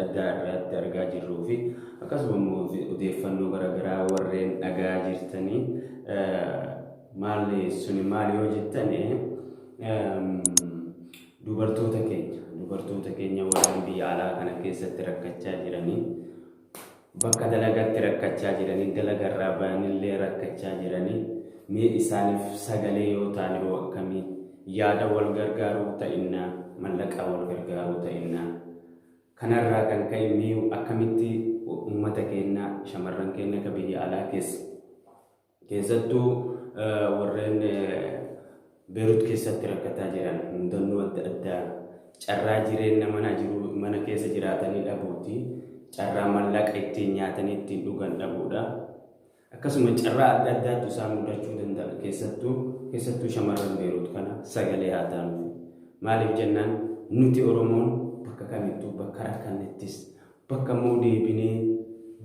adda addaa irratti argaa jirruu fi akkasumas odeeffannoo garaagaraa warreen dhagaa jirtanii maali suni maali yoo jettanii dubartoota keenya warreen biyya alaa kana keessatti rakkachaa jiranii bakka dalagaatti rakkachaa jiranii dalagarraa baanillee rakkachaa jiranii mee isaaniif sagalee yoo taane yoo akkamii yaada wal gargaaruu ta'innaa mallaqa wal gargaaruu ta'innaa kanarraa kan ka'e mee akkamitti uummata keenya shamarran keenya ka biyya alaa keessattuu warreen Beirut keessatti rakkataa jiran mudannoo adda addaa carraa jireenya mana keessa jiraatanii dhabuuti carraa mallaqa ittiin nyaatanii ittiin dhugan dhabuudha akkasuma carraa adda addaatu isaan mudachuu danda'a keessattuu shamarran Beirut kana sagalee haa taanu maaliif jennaan nuti Oromoon bakka kamittuu bakka rakkannettis bakka deebinee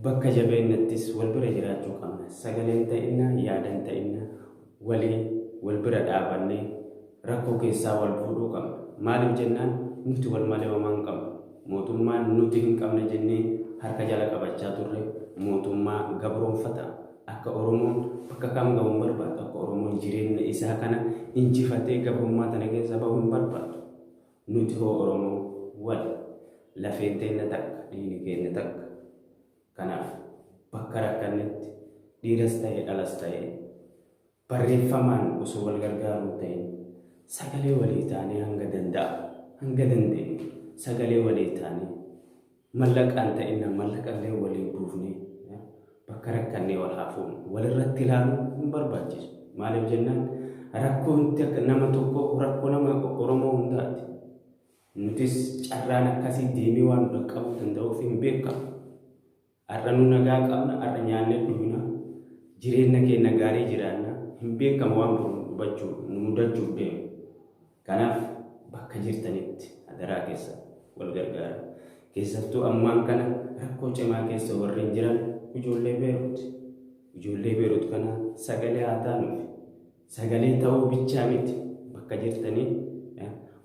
bakka jabeennattis wal bira jiraachuu qabna sagaleen ta'inna yaadan ta'inna wal bira dhaabannee rakkoo keessaa wal fuudhuu qabna maaliif jennaan nuti wal malee homaa hin qabnu mootummaan nuti hin qabne jennee harka jala qabachaa turre mootummaa gabroonfata akka Oromoon bakka kam ga'uun barbaadu akka Oromoon jireenya isaa kana injifatee gabrummaa tana keessa bahuu hin barbaadu nuti hoo Oromoo wal lafeen teenya takka dhiigni keenya takka kanaaf bakka rakkannetti dhiiras ta'e dhalas ta'e barreeffamaan osoo wal gargaaruu ta'in sagalee walii taanee hanga dandeenye sagalee walii taanee mallaqaan ta'inna mallaqallee walii buufnee bakka rakkannee wal haafuun walirratti ilaaluu hin barbaachisu maaliif jennaan rakkoon nama tokko rakkoo nama Oromoo hundaati nutis carraan akkasii deemee waan dhaqqabuu danda'uuf hin beekamu har'a nu nagaa qabna har'a nyaannee dhugna jireenya keenya gaarii jiraanna hin beekamu waan nu mudachuuf deemu kanaaf bakka jirtanitti adaraa keessa wal gargaara keessattuu ammaan kana rakkoo cimaa keessa warreen jiran ijoollee Beirut kana sagalee haa taanuuf sagalee ta'uu bichaa miti bakka jirtanii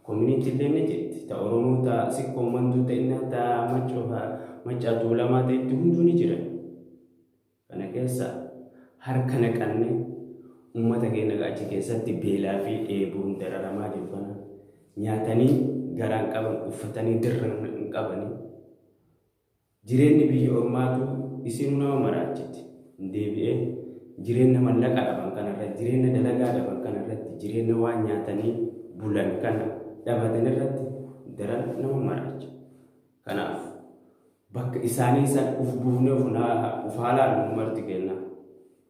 community illee ni jirti ta Oromoo ta sikkoo manduu ta'inna ta macaatuu lamaa ta'etti hunduu ni jiran kana keessa harka naqannee uummata keenya achi keessatti beelaa fi dheebuun dararamaa jiru kana nyaatanii garaan qaban uffatanii dirra hin qabanii jireenyi biyya ormaatu isin nama maraachiti deebi'ee jireenya mallaqa dhaban kanarratti jireenya dalagaa dhaban kanarratti jireenya waan nyaatanii bulan kana dhabatan irratti daran nama maraacha kanaaf bakka isaanii san uf buufnee uf haalaan numarti kenna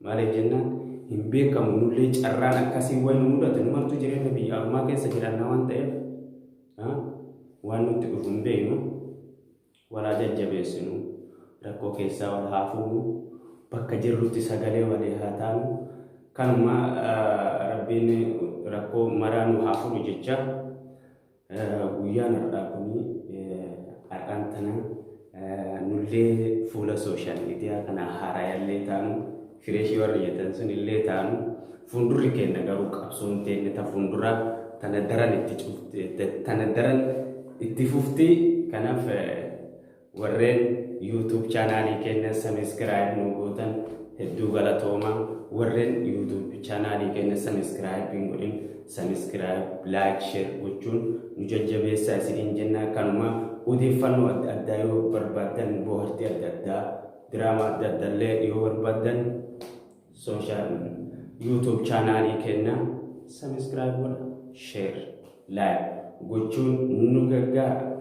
maaliif jennaan hin beekamu nullee carraan akkasii waan nu mudatu numartu jireenya biyya ormaa keessa jiranna waan ta'eef waan nutti dhufu hin beeknu walaa jajjabeessinu rakkoo keessaa wal haa fuunu bakka jirrutti sagalee walii haa taanu kanuma rabbiin rakkoo maraa nu haa fuunu jecha guyyaan har'aa kuni har'aan tana nullee fuula sooshaal miidiyaa kana haarayallee taanu fireeshii warri jettan sun illee taanu fuuldurri keenya garuu qabsoon teenne ta fuuldura tana daran itti fufti kanaaf warreen YouTube channelii keenya subscribe nu gootan hedduu galatooma warreen YouTube channelii keenya subscribe hin godhin subscribe like share gochuun nu jajjabeessaa isiniin jenna kanuma odeeffannoo adda addaa yoo barbaadan bohaartii adda addaa diraamaa adda addaallee yoo barbaadan social YouTube channelii keenya subscribe godha share like gochuun nu gargaara